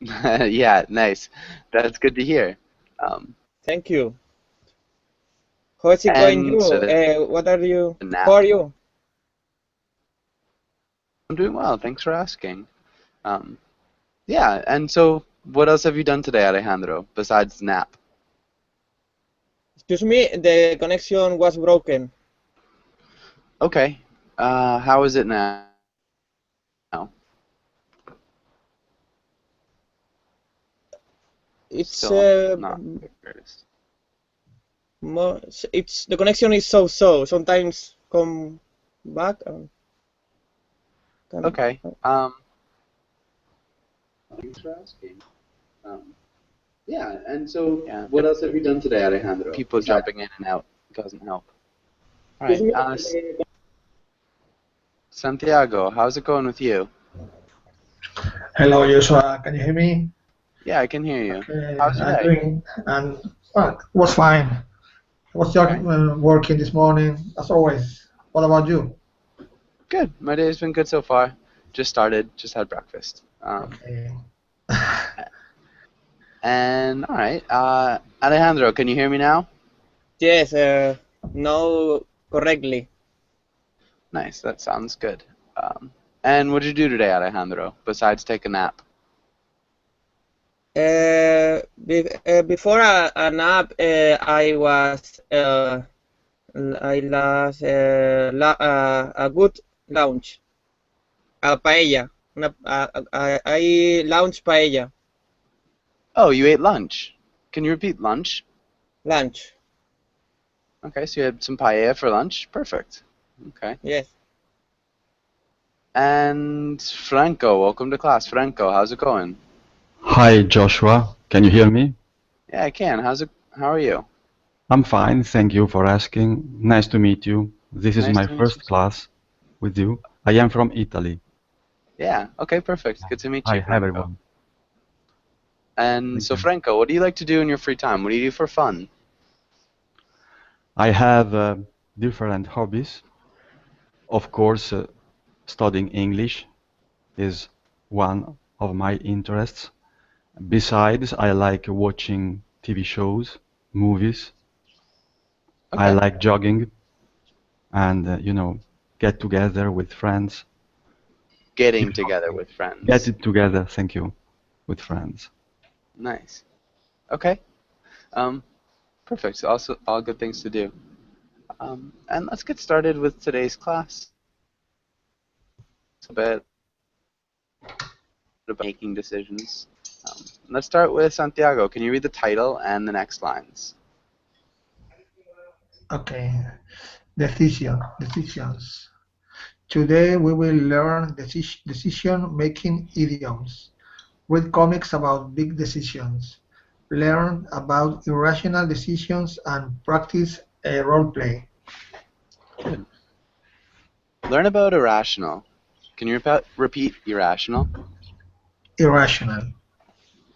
Yeah, nice. That's good to hear. Um, Thank you. How is it going and you? so the What are you? How nap. are you? I'm doing well. Thanks for asking. Um, yeah, and so what else have you done today, Alejandro, besides nap? Excuse me, the connection was broken. Okay. How is it now? It's Still not the greatest. more, it's the connection is so. Sometimes come back and can. Okay. Thanks for asking. Um, yeah, and so yeah, what else have you done today, Alejandro? People jumping in and out doesn't help. All Excuse right. me. Santiago, how's it going with you? Hello, Joshua. Can you hear me? Yeah, I can hear you. Okay, How's your I'm day? doing, and well, it was fine. I was All just right. working this morning, as always. What about you? Good. My day's been good so far. Just started, just had breakfast. Okay. And all right. Alejandro, can you hear me now? Yes, no, correctly. Nice. That sounds good. And what did you do today, Alejandro, besides take a nap? Before a nap, I was I last a good lunch, a paella. I launched paella Oh, you ate lunch. Can you repeat lunch? lunch. Okay, so you had some paella for lunch. Perfect. Okay. Yes. And Franco, welcome to class. Franco, how's it going? Hi Joshua, can you hear me? Yeah, I can. How are you? I'm fine, thank you for asking. Nice to meet you. This is Nice my to meet you first too. class with you. I am from Italy. Yeah, okay, perfect. Good to meet you, Hi Franco. everyone. And Thank so, you. Franco, what do you like to do in your free time? What do you do for fun? I have different hobbies. Of course, studying English is one of my interests. Besides, I like watching TV shows, movies. I Okay. like jogging and, get together with friends. Getting Keep together talking. with Get friends. it together, thank you, with friends. Nice. Okay. Um, perfect. Also, all good things to do. And let's get started with today's class. A bit about making decisions. Let's start with Santiago. Can you read the title and the next lines? Okay. Decisions. Today we will learn decision-making idioms. Read comics about big decisions. Learn about irrational decisions and practice a role play. Good. Learn about irrational. Can you repeat irrational? Irrational.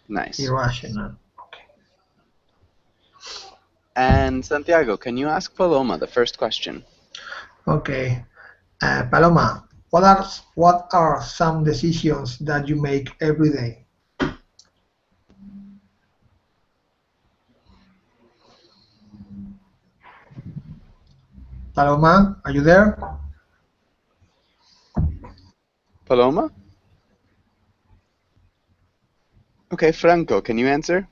Nice. Irrational. And Santiago, can you ask Paloma the first question? Okay. Paloma, what are some decisions that you make every day? Paloma, are you there? Paloma? Okay, Franco, can you answer?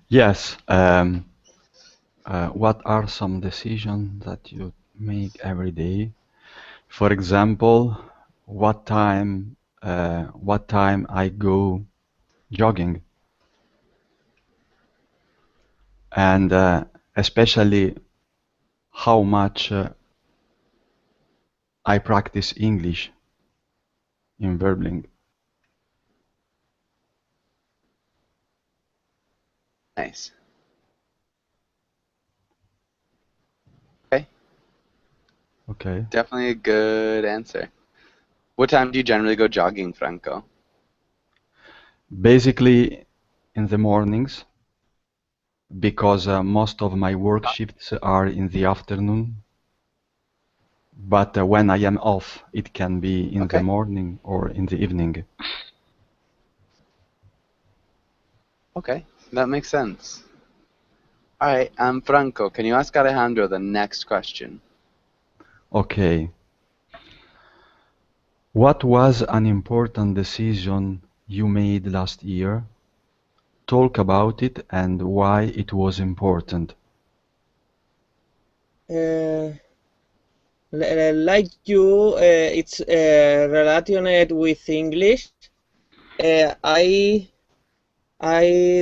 Yes. What are some decisions that you make every day? For example, what time I go jogging, and especially how much I practice English in Verbling. Nice. Okay, Okay. definitely a good answer. What time do you generally go jogging, Franco? Basically, in the mornings, because most of my work shifts are in the afternoon. But when I am off, it can be in the Okay, morning or in the evening. Okay, that makes sense. All right, Franco, can you ask Alejandro the next question? Okay. What was an important decision you made last year? Talk about it and why it was important. Like you, it's related with English. I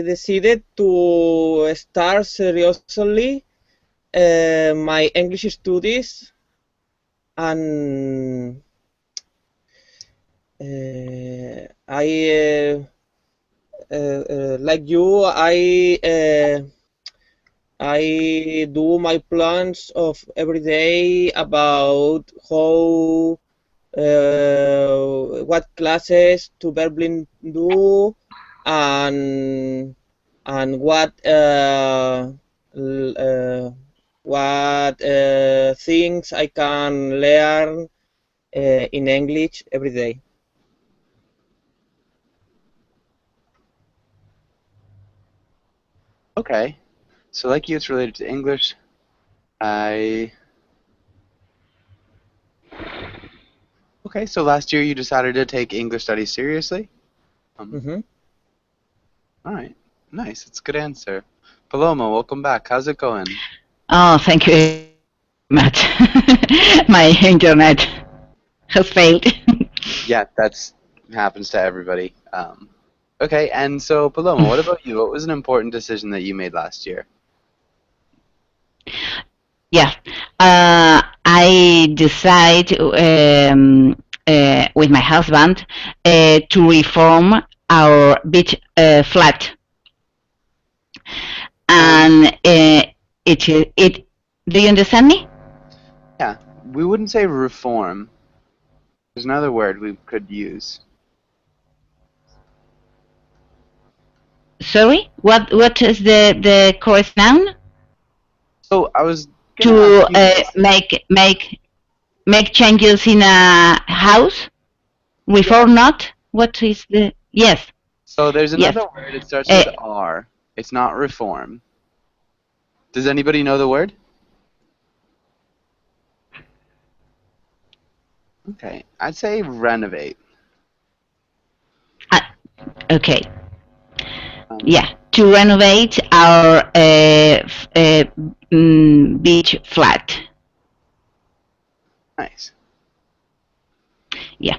decided to start seriously my English studies, and I like you. I do my plans of every day about how what classes to Berlin do, and what things I can learn in English every day. Okay, so like you, it's related to English. I Okay, so last year you decided to take English studies seriously? Mm-hmm. All right, nice. It's a good answer. Paloma, welcome back. How's it going? Oh, thank you very much. My internet has failed. Yeah, that's happens to everybody. Okay, and so Paloma, what about you? What was an important decision that you made last year? Yeah, I decide with my husband to reform our beach flat, And and it. Do you understand me? yeah, we wouldn't say reform. There's another word we could use. Sorry, what is the correct noun? So I was gonna ask To you. make changes in a house? Yeah. Reform not? What is the yes? So there's Yes. another word. It starts Uh, with R. It's not reform. Does anybody know the word? Okay, I'd say renovate. uh, okay. Um, Yeah. To renovate our beach flat. nice. Yeah.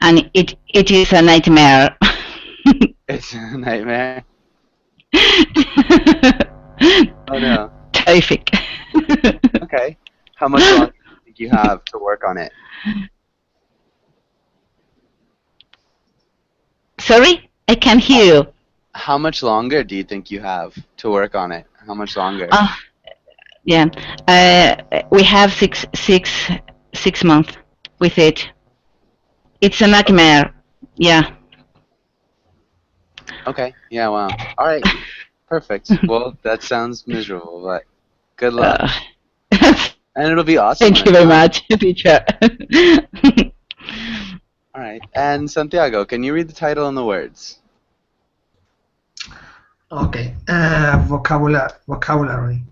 And it is a nightmare. It's a nightmare. Oh no. Terrific. Okay. How much longer do you think you have to work on it? Sorry, I can't hear you. How much longer do you think you have to work on it? How much longer? Oh, yeah. We have six months with it. It's a nightmare. Yeah. Okay. Yeah, wow. All right. Perfect. Well, that sounds miserable, but good luck. And it'll be awesome when Thank you it's very done. much, teacher. All right. And Santiago, can you read the title and the words? Okay. Vocabulary.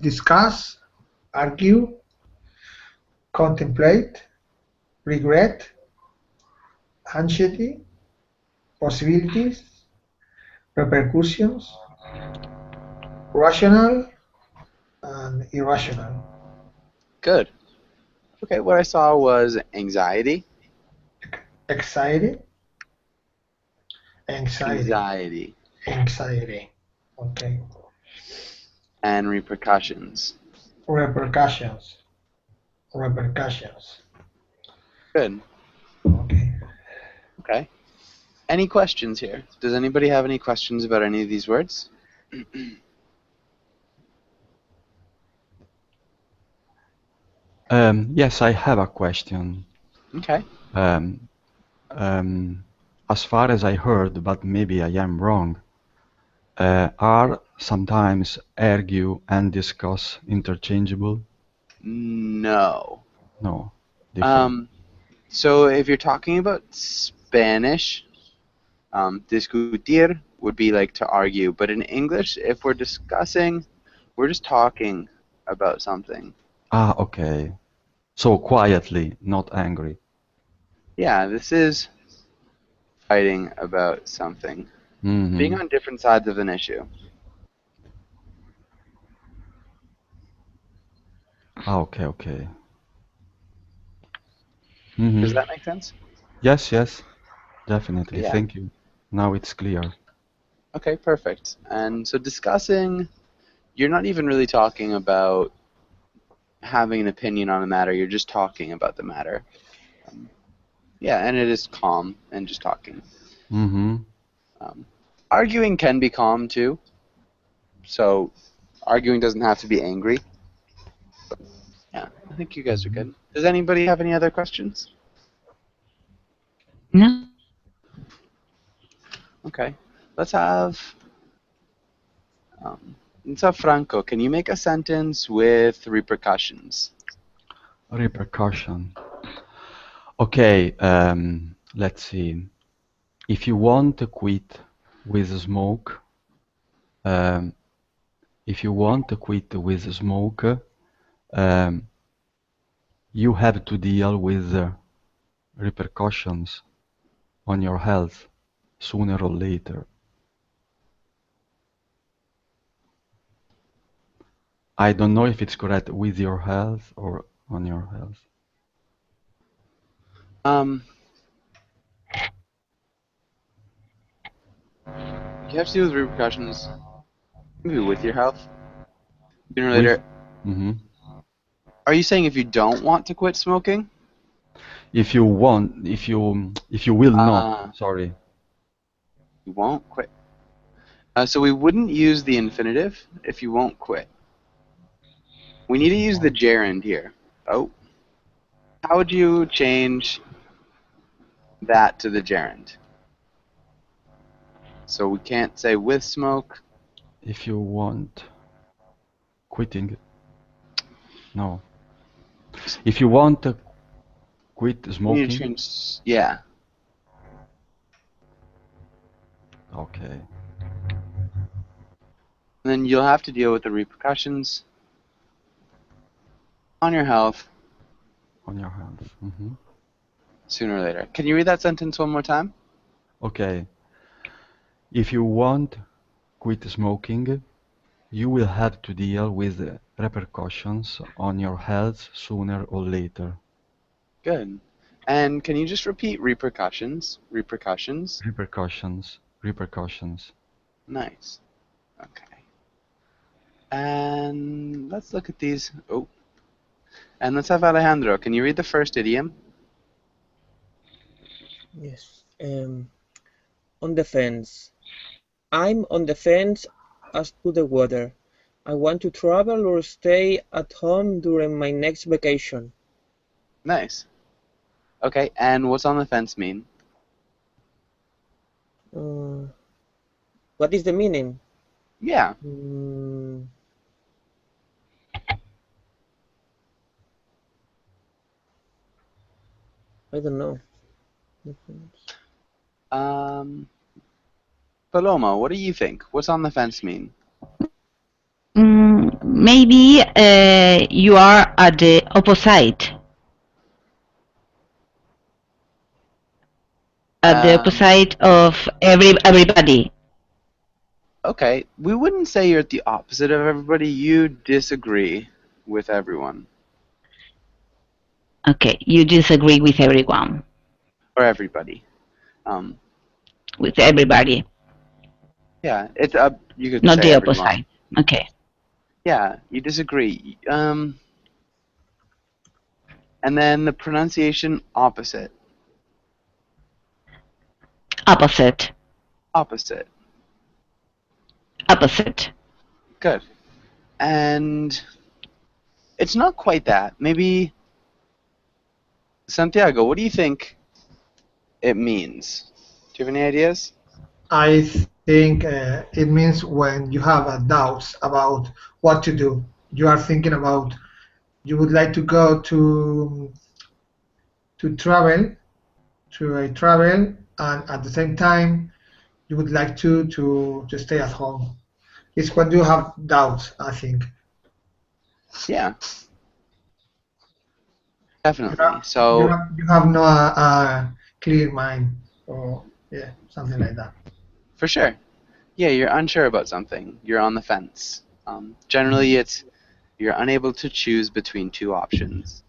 Discuss, argue, contemplate, regret, anxiety, possibilities, repercussions, rational, and irrational. Good. Okay, what I saw was anxiety. Anxiety, anxiety, Anxiety. anxiety. Okay. And repercussions. Repercussions, repercussions. Good. Okay. Okay. Any questions here? Does anybody have any questions about any of these words? Yes, I have a question. Okay. Um, as far as I heard, but maybe I am wrong, are sometimes argue and discuss interchangeable? No. No, different. Um, so if you're talking about Spanish, Discutir would be like to argue, but in English, if we're discussing, we're just talking about something. Ah, okay. So quietly, not angry. Yeah, this is fighting about something. Mm-hmm. Being on different sides of an issue. Ah, okay, okay. Mm-hmm. Does that make sense? Yes, yes, definitely. Yeah. Thank you. Now it's clear. Okay, perfect. And so discussing, you're not even really talking about having an opinion on a matter, you're just talking about the matter. Yeah, and it is calm and just talking. Mm-hmm. Arguing can be calm too. So arguing doesn't have to be angry. Yeah, I think you guys are good. Does anybody have any other questions? No? Okay. Let's have Franco. Can you make a sentence with repercussions? Repercussion. Okay, let's see. If you want to quit with smoke, um, if you want to quit with smoke, um, you have to deal with the repercussions on your health sooner or later. I don't know if it's correct with your health or on your health. You have to deal with repercussions, maybe with your health. Sooner or With, later. mm-hmm. Are you saying if you don't want to quit smoking? If you want, if you will not, sorry. You won't quit. So we wouldn't use the infinitive if you won't quit. We need to use the gerund here. Oh. How would you change that to the gerund? So we can't say with smoke. If you want quitting, no. If you want to quit You need to smoking, change, yeah. okay. And then you'll have to deal with the repercussions on your health On your health. Mm-hmm. sooner or later. Can you read that sentence one more time? Okay. If you want quit smoking, you will have to deal with the repercussions on your health sooner or later. Good. And can you just repeat repercussions? Repercussions? Repercussions. Repercussions. Nice. Okay. And let's look at these. Oh. And let's have Alejandro. Can you read the first idiom? Yes. On the fence. I'm on the fence as to the weather. I want to travel or stay at home during my next vacation. Nice. Okay, and what's on the fence mean? What is the meaning? Yeah. I don't know. Paloma, what do you think? What's on the fence mean? Maybe you are at the opposite. At the opposite of everybody. Okay, we wouldn't say you're at the opposite of everybody. You disagree with everyone. Okay, you disagree with everyone. Or everybody. With everybody. Yeah, it's you could Not say the everyone. opposite. Okay. Yeah, you disagree. And then the pronunciation opposite. Opposite. Opposite. Opposite. Good. And it's not quite that. Maybe Santiago, what do you think it means? Do you have any ideas? I think it means when you have doubts about what to do. You are thinking about you would like to go to travel to a travel, and at the same time you would like to stay at home. It's when you have doubts, I think. Yeah, You definitely. have you So have, you have no clear mind, or yeah, something like that. for sure, yeah, you're unsure about something. You're on the fence. Generally, it's you're unable to choose between two options.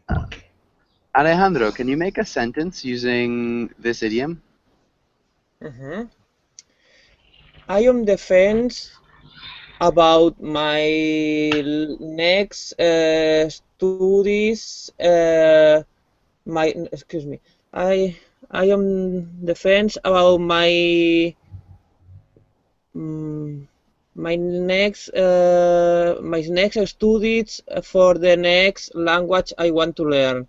Okay. Alejandro, can you make a sentence using this idiom? Mhm. I am the fence about my next studies. My excuse me. I I am the fence about mm, my next studies for the next language I want to learn,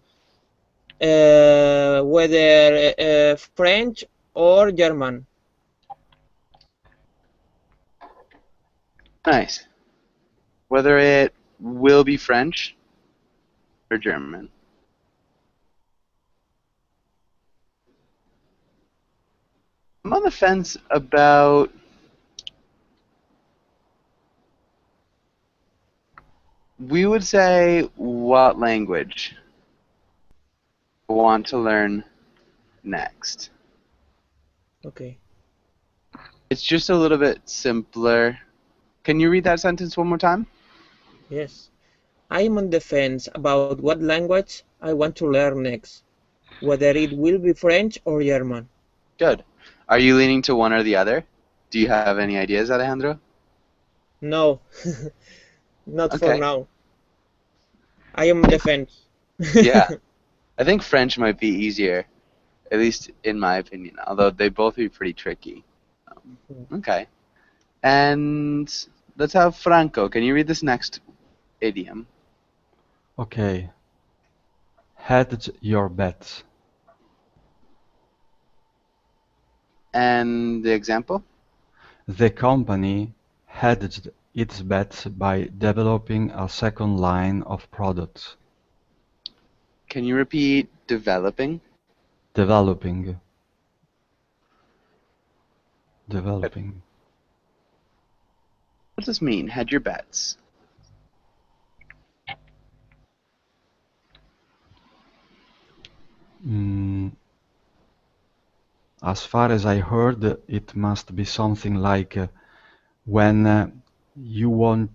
whether French or German. Nice. Whether it will be French or German. I'm on the fence about we would say what language I want to learn next. Okay. It's just a little bit simpler. Can you read that sentence one more time? Yes. I am on the fence about what language I want to learn next, whether it will be French or German. Good. Are you leaning to one or the other? Do you have any ideas, Alejandro? No, not for Okay. now. I am on the fence. Yeah. I think French might be easier, at least in my opinion, although they both be pretty tricky. Okay. And let's have Franco. Can you read this next idiom? Okay. Hedge your bets. And the example? The company hedged its bets by developing a second line of products. Can you repeat developing? Developing. Good. Developing. What does this mean? Hedge your bets. Mm, as far as I heard, it must be something like when you want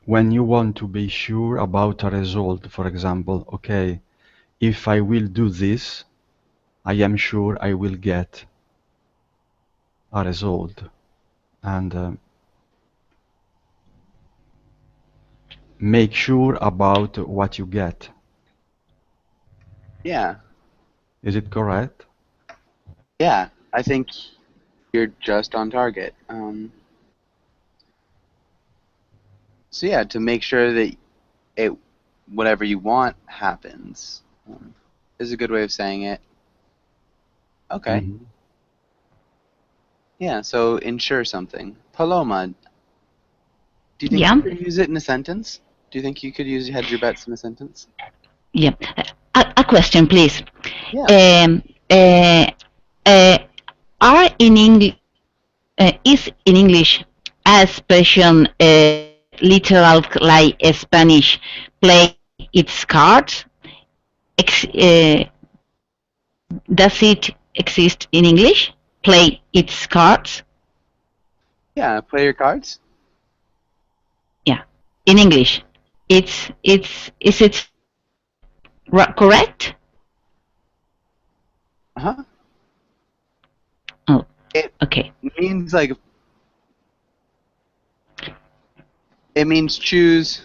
when you want to be sure about a result. For example, okay, if I will do this, I am sure I will get a result, and make sure about what you get. Yeah. Is it correct? Yeah. I think you're just on target. So yeah, to make sure that it whatever you want happens is a good way of saying it. Okay. Mhm. Yeah. So ensure something. Paloma, do you think Yeah, you could use it in a sentence? Do you think you could use hedge your bets in a sentence? yeah. A question, please. Yeah. Um, uh, uh, are in English is in English a expression literal like Spanish play its cards? Does it exist in English? Play its cards? Yeah. Play your cards. Yeah, in English. It's is it correct? Uh-huh. Oh, It okay. means like it means choose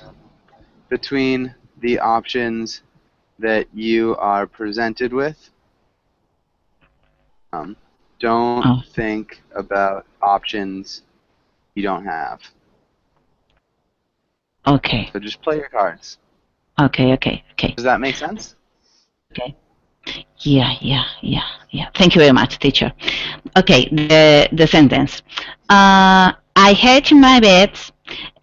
between the options that you are presented with. Um, don't Oh, think about options you don't have. okay. So just play your cards. Okay. Does that make sense? Okay. Yeah. Thank you very much, teacher. Okay, the sentence. I hedge my bets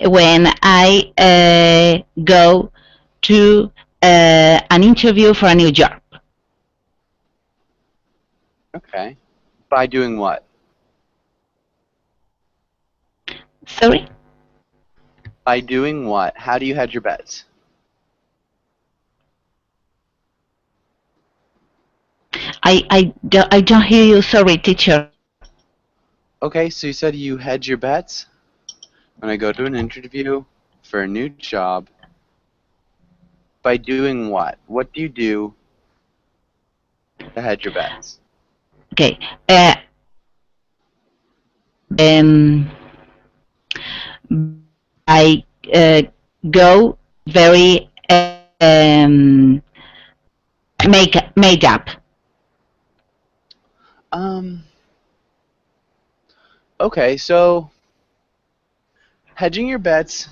when I go to an interview for a new job. Okay. By doing what? Sorry? By doing what? How do you hedge your bets? I don't hear you. Sorry, teacher. Okay, so you said you hedge your bets when I go to an interview for a new job. By doing what? What do you do to hedge your bets? Okay. Um, I go very make up. Um, okay, so hedging your bets,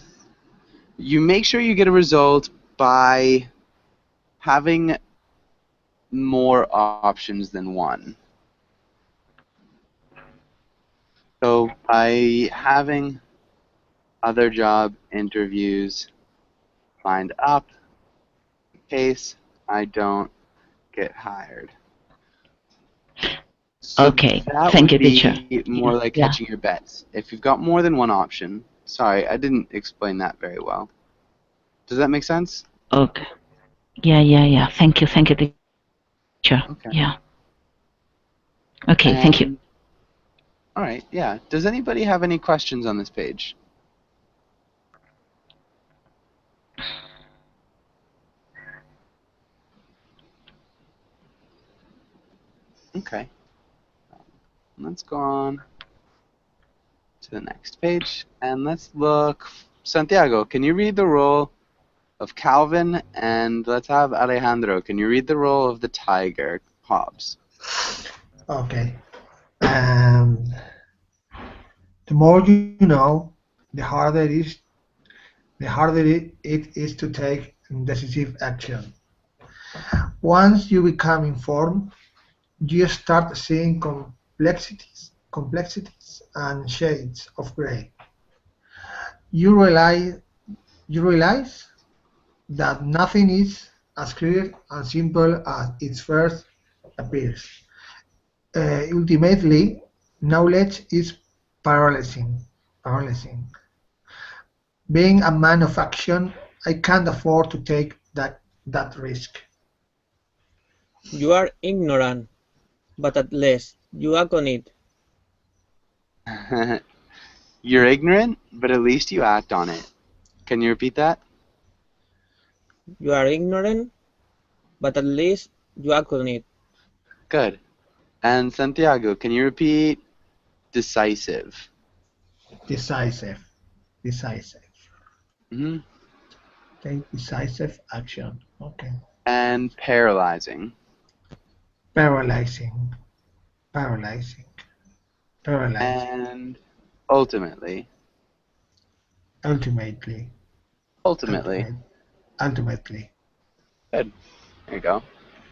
you make sure you get a result by having more options than one. So by having other job interviews lined up in case I don't get hired. So Okay. that Thank would you, teacher. be more Yeah. like Yeah. hedging your bets. If you've got more than one option, sorry, I didn't explain that very well. Does that make sense? Okay. Yeah. Thank you. Thank you, teacher. Yeah. Okay. Okay. Thank you. And all right, yeah. Does anybody have any questions on this page? Okay. Let's go on to the next page and let's look. Santiago, can you read the role of Calvin? And let's have Alejandro. Can you read the role of the tiger, Hobbes? Okay. Um, the more you know, the harder it is to take decisive action. Once you become informed, you start seeing complexities and shades of gray. You realize you realize that nothing is as clear and simple as it first appears. Ultimately, knowledge is paralyzing. paralyzing. Being a man of action, I can't afford to take that risk. You are ignorant, but at least you act on it. You're ignorant, but at least you act on it. Can you repeat that? You are ignorant, but at least you act on it. Good. And Santiago, can you repeat decisive? Decisive. Decisive. Hmm. Take decisive action. Okay. And paralyzing. Paralyzing. Paralyzing. Paralyzing. And ultimately. Ultimately. Ultimately. Ultimate. Ultimately. Good. There you go.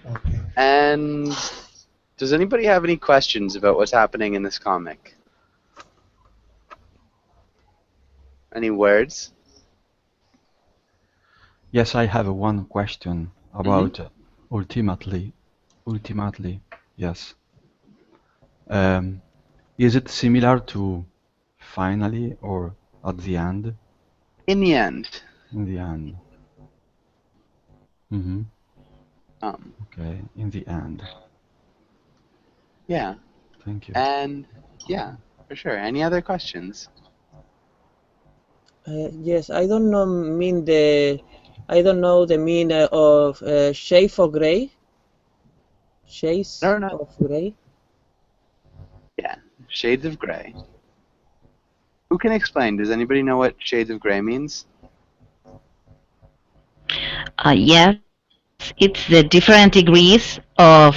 Okay. And does anybody have any questions about what's happening in this comic? Any words? Yes, I have one question Mm-hmm. about ultimately. Ultimately, yes. Is it similar to finally or at the end? In the end. In the end. Mm-hmm. Um, Okay, in the end. yeah. Thank you. And yeah, for sure. Any other questions? Yes, I don't know the meaning of shade of gray. Shades No, no. of gray. Yeah. Shades of gray. Who can explain? Does anybody know what shades of gray means? Yes, it's the different degrees of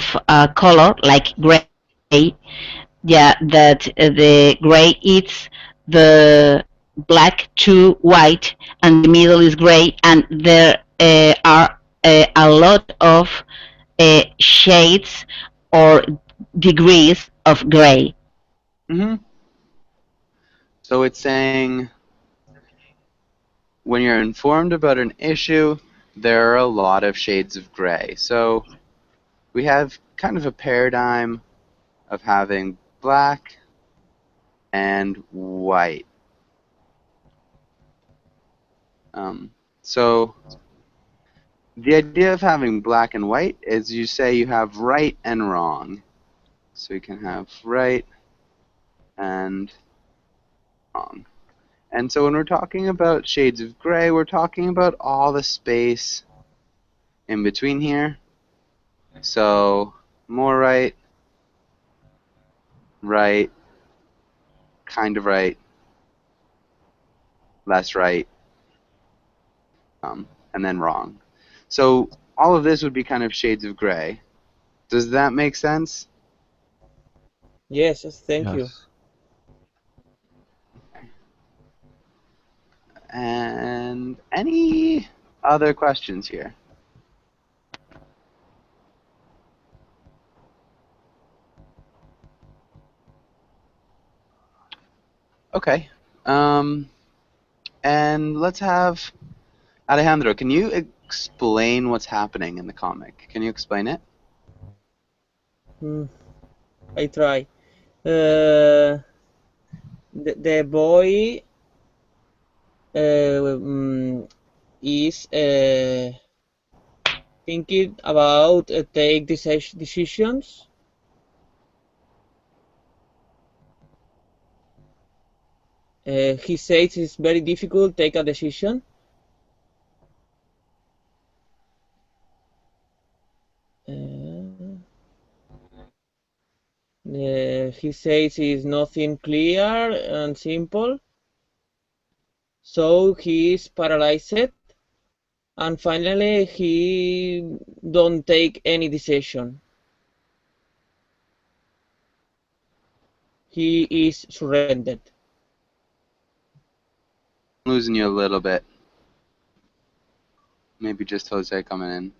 color, like gray. Yeah, that the gray is the black to white, and the middle is gray, and there are a lot of shades or degrees of gray. Mm-hmm. So it's saying when you're informed about an issue, there are a lot of shades of gray. So we have kind of a paradigm of having black and white. So the idea of having black and white is you say you have right and wrong. So you can have right and wrong. And so when we're talking about shades of gray, we're talking about all the space in between here. So more right, right, kind of right, less right, and then wrong. So all of this would be kind of shades of gray. Does that make sense? Yes, thank you. Yes. And any other questions here? Okay. And let's have Alejandro. Can you explain what's happening in the comic? Can you explain it? I try. The boy is thinking about take decisions. He says it's very difficult to take a decision. He says it's nothing clear and simple. So he is paralyzed, and finally he don't take any decision. He is surrendered. I'm losing you a little bit. Maybe just Jose coming in.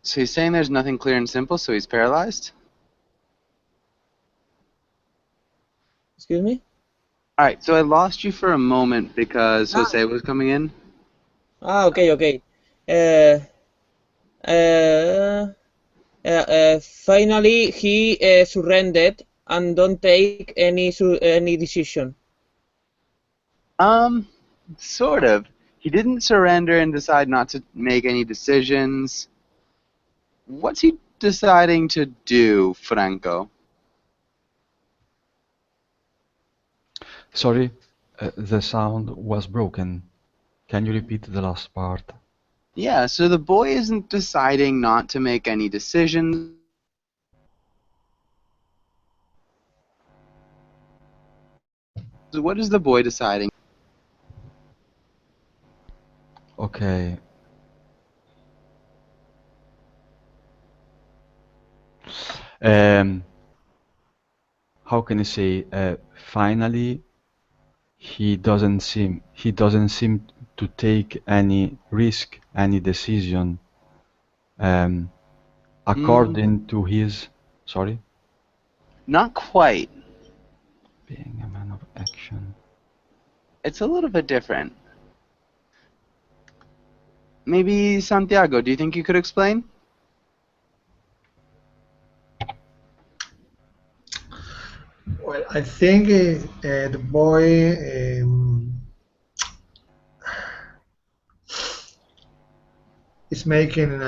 So he's saying there's nothing clear and simple, so he's paralyzed? Excuse me? Alright, so I lost you for a moment because Jose was coming in. Okay. Finally, he surrendered and don't take any decision. Sort of. He didn't surrender and decide not to make any decisions. What's he deciding to do, Franco? Sorry, the sound was broken. Can you repeat the last part? Yeah, so the boy isn't deciding not to make any decisions. What is the boy deciding? Okay. Um, how can I say? Finally, he doesn't seem to take any risk, any decision, according to his. Sorry. Not quite. Being a man of action. It's a little bit different. Maybe Santiago, do you think you could explain? Well, I think the boy is making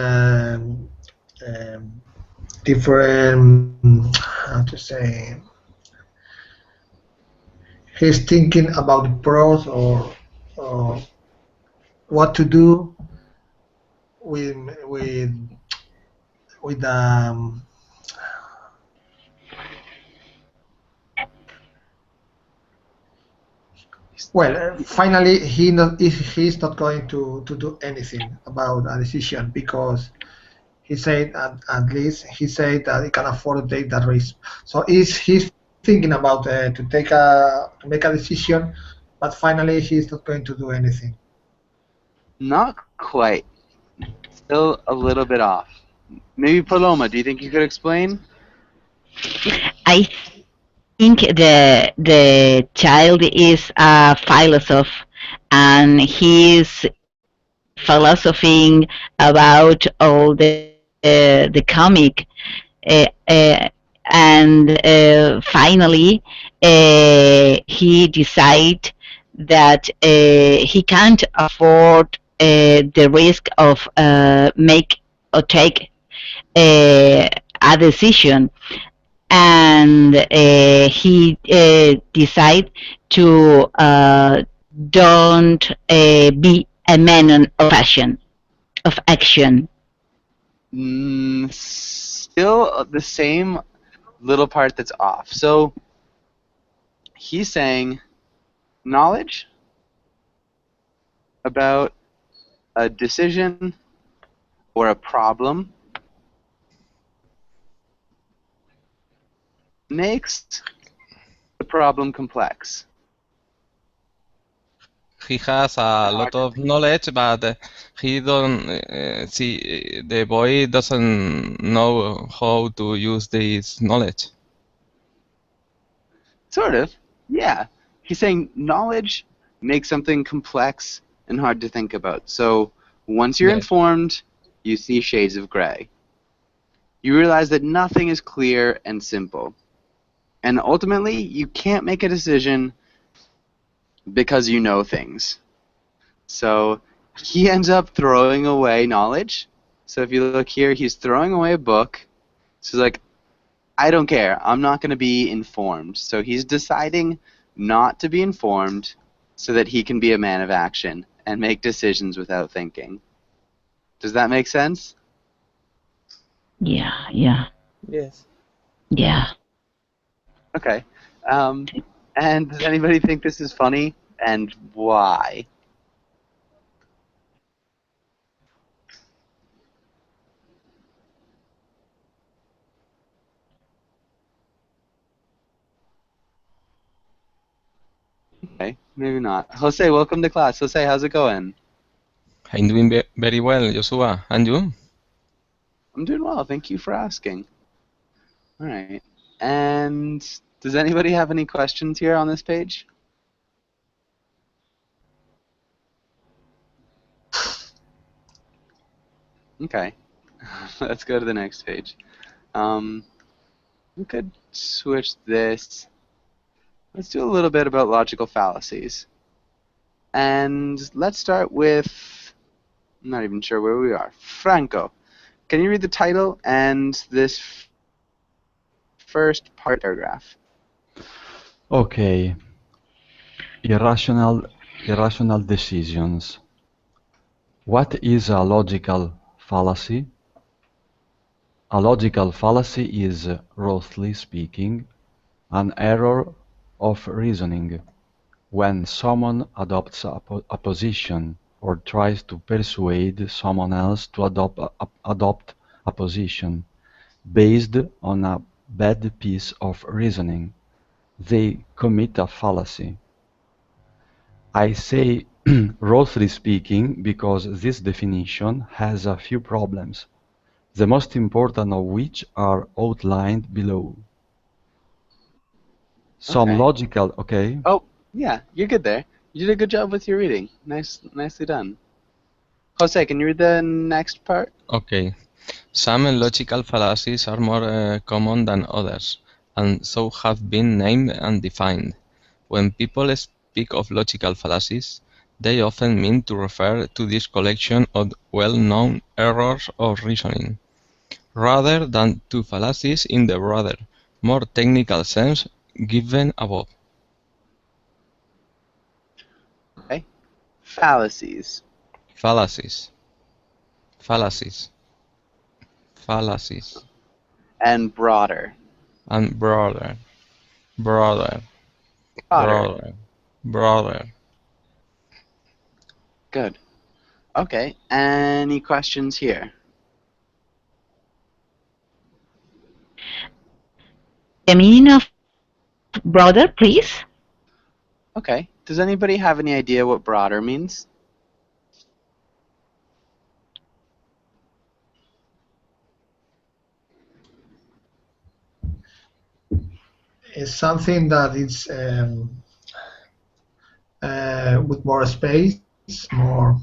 different, how to say, he's thinking about the pros or what to do with with with finally he's not going to do anything about a decision because he said at least he said that he can afford to take that risk. So he's thinking about to make a decision, but finally he's not going to do anything. Not quite. Still a little bit off. Maybe Paloma, do you think you could explain? I think the child is a philosopher, and he's philosophizing about all the comic. and finally he decide that he can't afford the risk of make or take a decision, and he decide to don't be a man of action. Still the same little part that's off. So he's saying knowledge about a decision or a problem makes the problem complex. He has a lot of knowledge, but he don't see the boy doesn't know how to use this knowledge. Sort of, yeah. He's saying knowledge makes something complex and hard to think about. So once you're Yes. informed, you see shades of gray. You realize that nothing is clear and simple. And ultimately, you can't make a decision because you know things. So he ends up throwing away knowledge. So if you look here, he's throwing away a book. So he's like, I don't care. I'm not going to be informed. So he's deciding not to be informed so that he can be a man of action and make decisions without thinking. Does that make sense? Yeah. Yes. Okay. And does anybody think this is funny? And why? Okay, maybe not. Jose, welcome to class. Jose, how's it going? I'm doing very well, Joshua. And you? I'm doing well. Thank you for asking. All right. And does anybody have any questions here on this page? Okay. Let's go to the next page. We could switch this. Let's do a little bit about logical fallacies. And let's start with, I'm not even sure where we are. Franco, can you read the title and this first paragraph? Okay. Irrational decisions. What is a logical fallacy? A logical fallacy is, roughly speaking, an error of reasoning when someone adopts a position or tries to persuade someone else to adopt a position based on a bad piece of reasoning. They commit a fallacy. I say roughly speaking because this definition has a few problems, the most important of which are outlined below. Some Okay. logical, okay? Oh, yeah, you're good there. You did a good job with your reading. Nicely done. Jose, can you read the next part? Okay. Some logical fallacies are more common than others, and so have been named and defined. When people speak of logical fallacies, they often mean to refer to this collection of well-known errors of reasoning, rather than to fallacies in the broader, more technical sense given above. Okay. Fallacies. Fallacies. Fallacies. Fallacies. And broader. And broader. Broader. Broader. Broader. Good. Okay. Any questions here? The meaning of brother, please? Okay. Does anybody have any idea what broader means? It's something that is with more space, more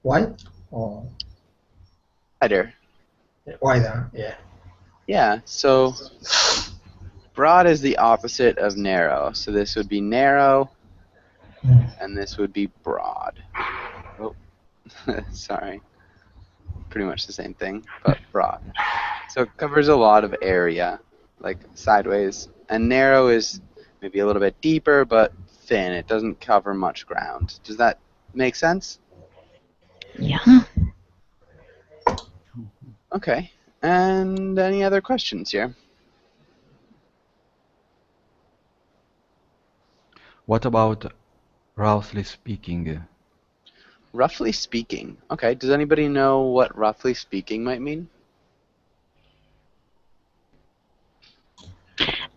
wide or Wider. wider. Yeah. Yeah, so broad is the opposite of narrow. So this would be narrow, and this would be broad. Oh, sorry. Pretty much the same thing, but broad. So it covers a lot of area, like sideways. And narrow is maybe a little bit deeper, but thin. It doesn't cover much ground. Does that make sense? Yeah. Okay. And any other questions here? What about roughly speaking? Roughly speaking. Okay, does anybody know what roughly speaking might mean?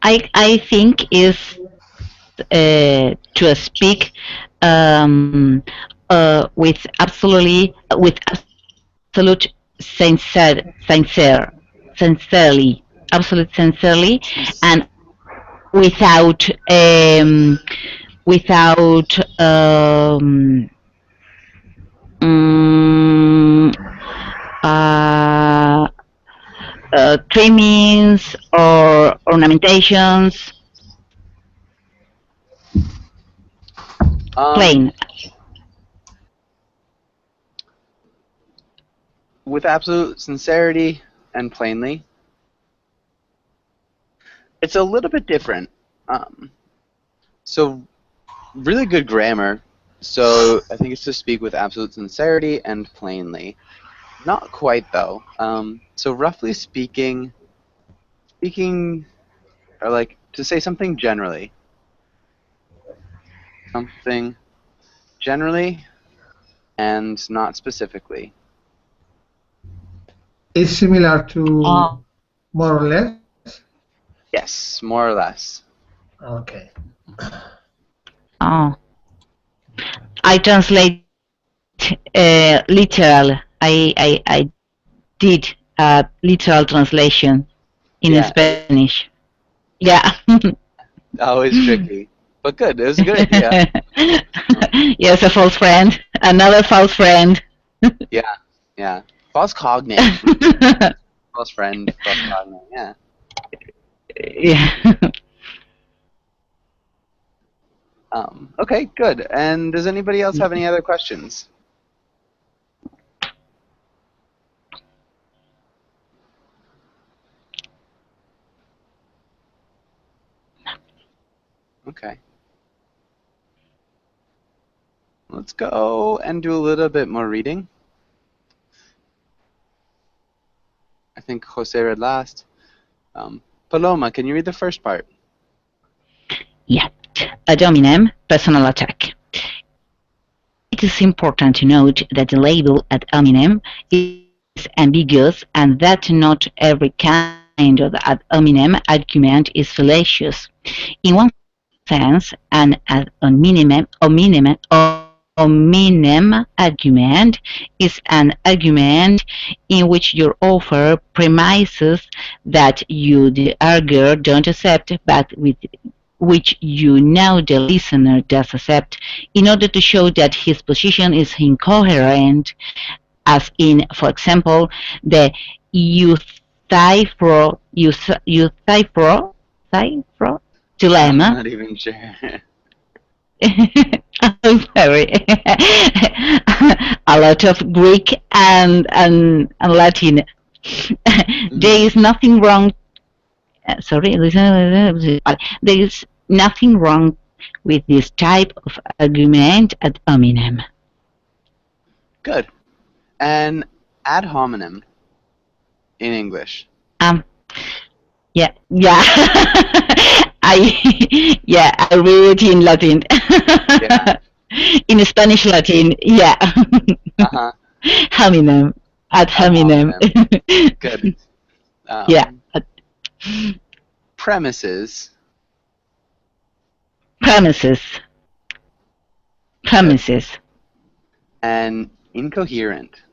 I think is to speak with absolute absolute sincerely, and without without mm, uh, trimmings or ornamentations. Um, Plain. with absolute sincerity and plainly. It's a little bit different. So really good grammar. So I think it's to speak with absolute sincerity and plainly. Not quite though. So roughly speaking, or like to say something generally. Something generally and not specifically. It's similar Oh, to more or less. Yes, more or less. Okay. oh. I translate literal. I did a literal translation in Yeah, Spanish. Yeah. always tricky. But good. It was a good idea. Yes, a false friend. Another false friend. Yeah, yeah. False cognate. False friend, false cognate. Yeah. Yeah. Okay, good. And does anybody else have any other questions? Okay. Let's go and do a little bit more reading. I think Jose read last. Paloma, can you read the first part? Yeah. Ad hominem, personal attack. It is important to note that the label ad hominem is ambiguous and that not every kind of ad hominem argument is fallacious. In one sense, an ad hominem argument is an argument in which your offer premises that you, the arguer, don't accept, but with which you know the listener does accept, in order to show that his position is incoherent, as in, for example, the Euthyphro I'm dilemma. not even sure. I'm sorry. A lot of Greek and Latin. There is nothing wrong. Sorry, there is nothing wrong with this type of argument ad hominem. Good. And ad hominem in English. Um, yeah. I read it in Latin. Yeah. In Spanish Latin, yeah. Uh-huh. Hominem, ad Ad hominem. hominem. Good. Yeah. Premises. Premises. Good. Premises. And incoherent.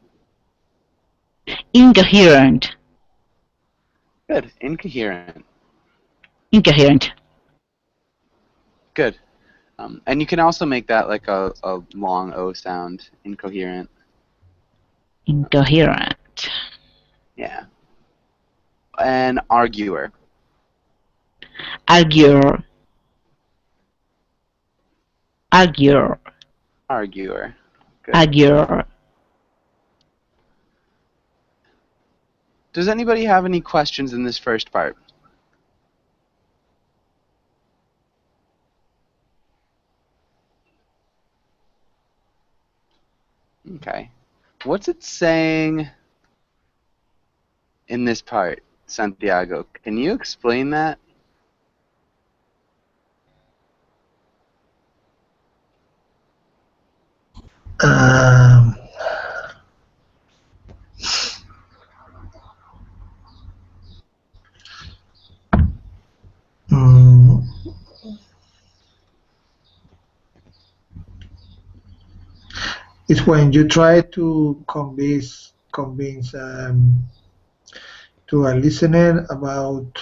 Incoherent. Good. Incoherent. Incoherent. Good. And you can also make that like a long O sound. Incoherent. Incoherent. Yeah. an arguer? Arguer. Arguer. Arguer. Good. Arguer. Does anybody have any questions in this first part? Okay. What's it saying in this part, Santiago? Can you explain that? Um, mm, it's when you try to convince to a listener about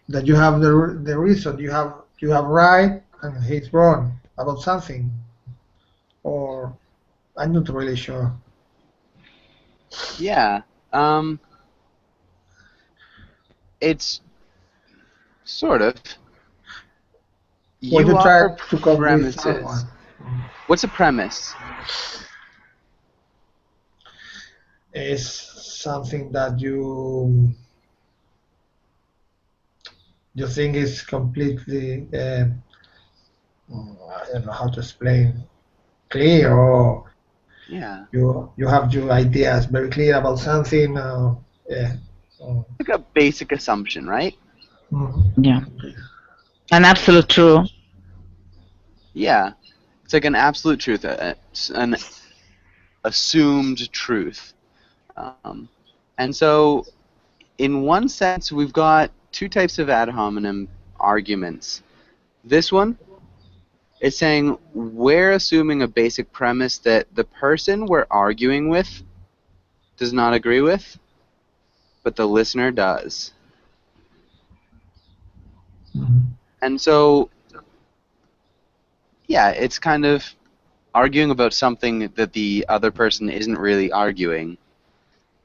that you have the reason you have right and he's wrong about something, or I'm not really sure. Yeah. It's sort of. When You you try are to convince premises. someone, What's a premise? is something that you think is completely I don't know how to explain, clear, or Yeah. you have your ideas very clear about something. Yeah. Like a basic assumption, right? Mhm. Yeah. An absolute true. Yeah. It's like an absolute truth, an assumed truth. And so, in one sense, we've got two types of ad hominem arguments. This one is saying we're assuming a basic premise that the person we're arguing with does not agree with, but the listener does. Mhm. And so, yeah, it's kind of arguing about something that the other person isn't really arguing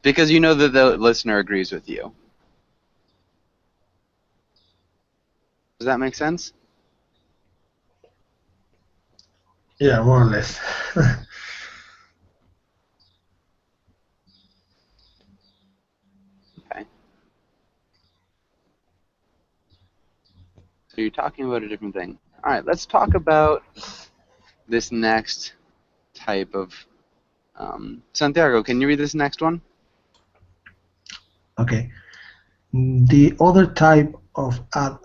because you know that the listener agrees with you. Does that make sense? Yeah, more or less. Okay. So you're talking about a different thing. All right, let's talk about this next type of. Santiago, can you read this next one? Okay. The other type of ad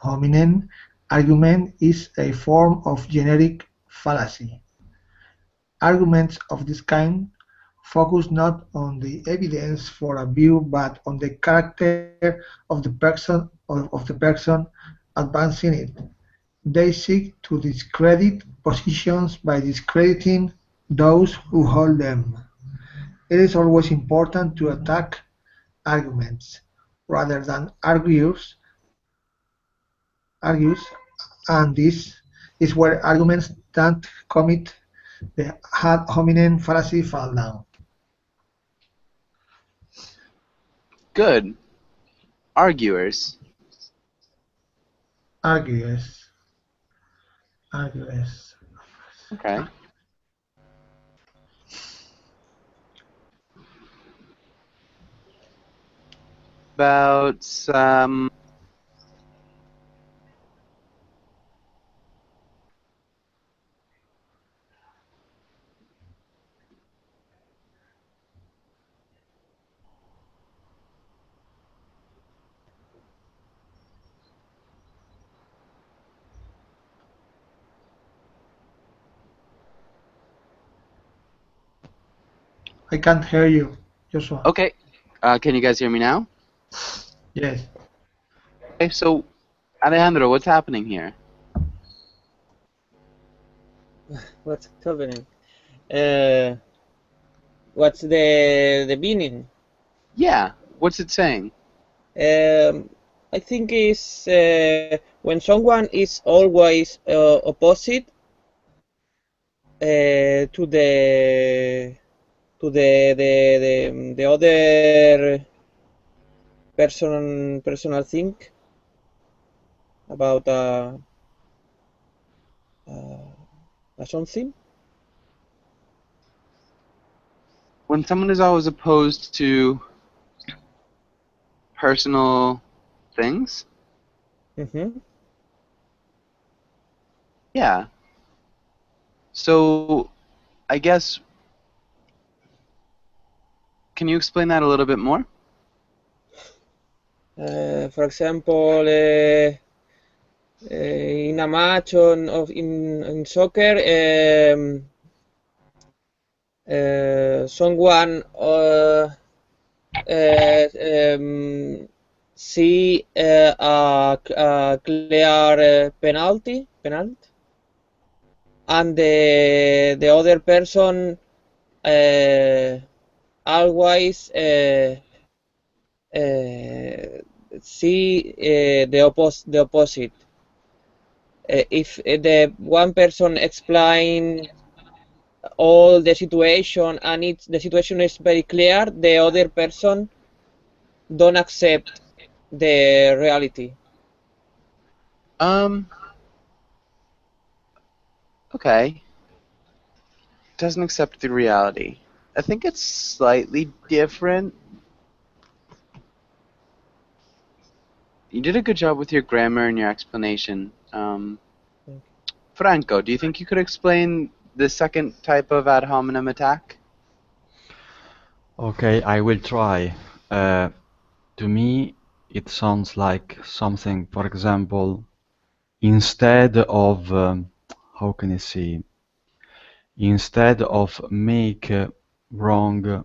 hominem argument is a form of generic fallacy. Arguments of this kind focus not on the evidence for a view but on the character of the person advancing it. They seek to discredit positions by discrediting those who hold them. It is always important to attack arguments rather than argues, and this is where arguments that commit the ad hominem fallacy fall down. Good. Arguers. Argues, argues. Okay. About some. I can't hear you, Joshua. Okay. Can you guys hear me now? Yes. Okay, so Alejandro, what's happening here? What's happening? Uh, what's the meaning? Yeah. What's it saying? Um, I think is when someone is always opposite to the other personal thing about something. When someone is always opposed to personal things? Mm-hmm. Yeah. So I guess, can you explain that a little bit more? For example, in a match in soccer, someone see a clear penalty, and the other person uh, always see the opposite. If the one person explain all the situation and the situation is very clear, the other person don't accept the reality. Um, okay. Doesn't accept the reality. I think it's slightly different. You did a good job with your grammar and your explanation. Franco, do you think you could explain the second type of ad hominem attack? Okay, I will try. To me, it sounds like something, for example, instead of, how can I say, instead of make wrong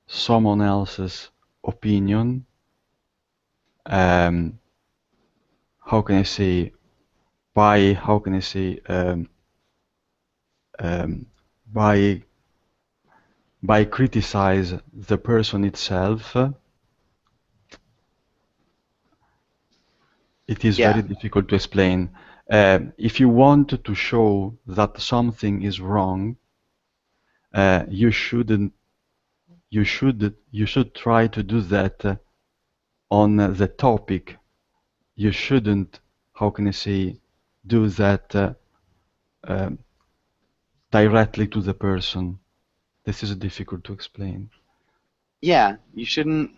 someone else's opinion, um, how can I say, by, how can I say, um, by criticize the person itself, it is Yeah. very difficult to explain. If you want to show that something is wrong, you shouldn't. You should try to do that on the topic. You shouldn't. How can I say? Do that um, directly to the person. This is difficult to explain. Yeah, you shouldn't.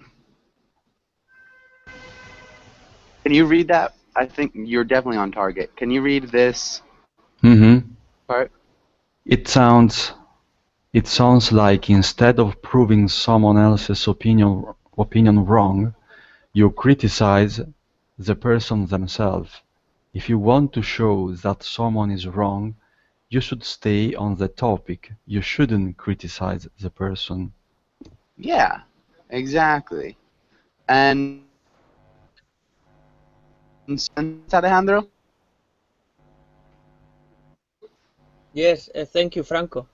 Can you read that? I think you're definitely on target. Can you read this Mm-hmm. part? It sounds. It sounds like instead of proving someone else's opinion wrong, you criticize the person themselves. If you want to show that someone is wrong, you should stay on the topic. You shouldn't criticize the person. Yeah, exactly. And Alejandro? Yes, thank you, Franco.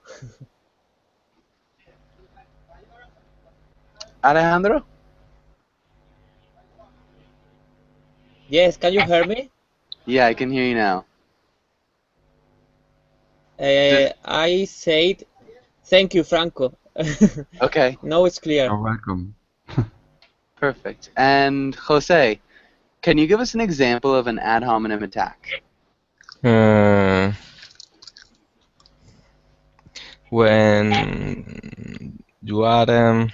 Alejandro? Yes, can you hear me? Yeah, I can hear you now. Does, I said thank you, Franco. okay, Now it's clear. You're welcome. perfect. And Jose, can you give us an example of an ad hominem attack? Uh, when you are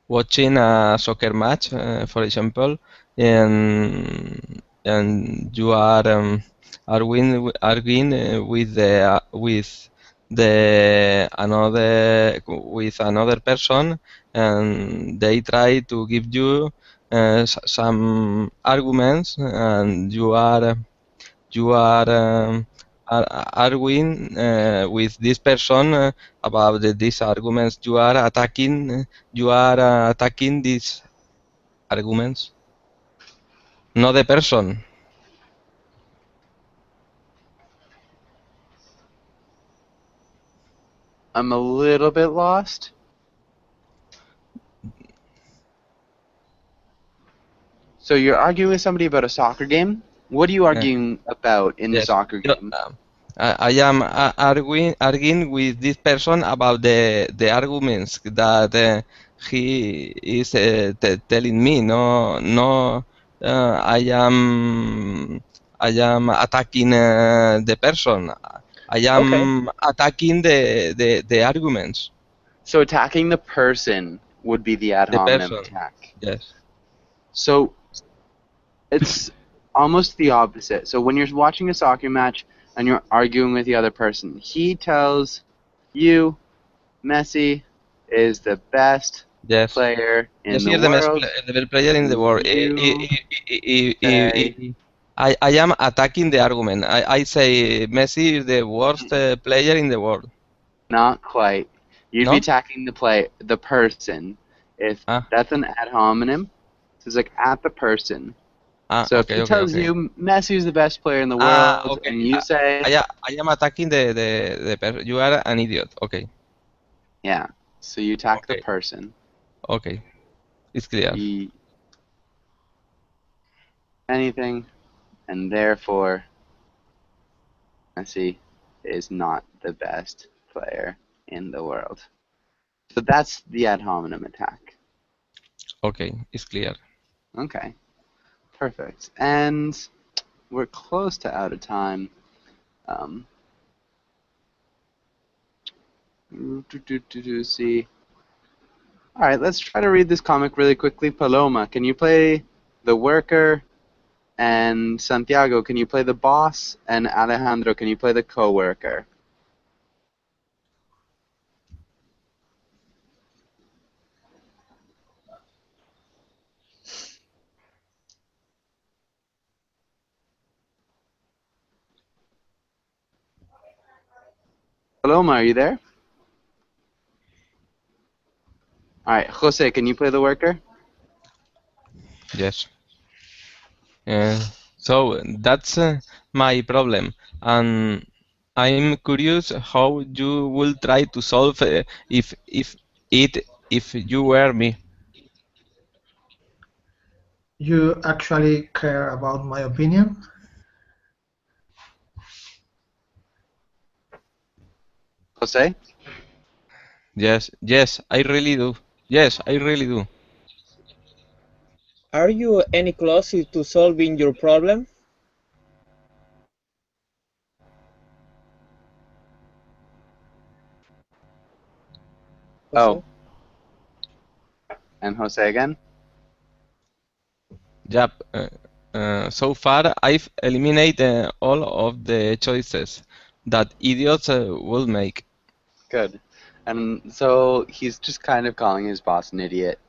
watching a soccer match, for example, and you are arguing with another person, and they try to give you some arguments, and you are arguing with this person about these arguments. You are attacking these arguments, not the person. I'm a little bit lost. So you're arguing with somebody about a soccer game. What are you arguing about in the Yes. soccer game? I am arguing with this person about the arguments that he is telling me. I am attacking the person. I Okay. am attacking the arguments. So attacking the person would be the ad The hominem person. attack. Yes. So it's almost the opposite. So when you're watching a soccer match and you're arguing with the other person, he tells you Messi is the best Yes. player in Messi the is the world. the best player in the world. You say I am attacking the argument. I say Messi is the worst player in the world. not quite. You'd be No? attacking the person. If Ah, that's an ad hominem, so it's like at the person. So if okay, he okay, tells okay. you Messi is the best player in the Ah, world, okay. and you say, I am attacking the person. You are an idiot. Okay, yeah, so you attack the okay, person. okay. It's clear. You, anything, and therefore Messi is not the best player in the world. So that's the ad hominem attack. Okay, it's clear. Okay, perfect. And we're close to out of time. Um, see. All right, let's try to read this comic really quickly. Paloma, can you play the worker? And Santiago, can you play the boss? And Alejandro, can you play the co-worker? Paloma, are you there? All right, Jose, can you play the worker? Yes. So that's my problem, and I'm curious how you will try to solve if you were me. You actually care about my opinion? Jose? Yes, yes, I really do. Yes, I really do. Are you any closer to solving your problem? Oh, Jose? and Jose again? Yep. So far, I've eliminated all of the choices that idiots will make. Good. And so he's just kind of calling his boss an idiot.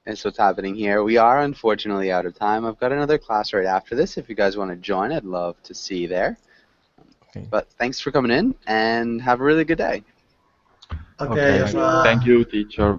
Is what's happening here. We are unfortunately out of time. I've got another class right after this. If you guys want to join, I'd love to see you there. Okay. But thanks for coming in, and have a really good day. Okay, Okay. o sea, Thank you, teacher.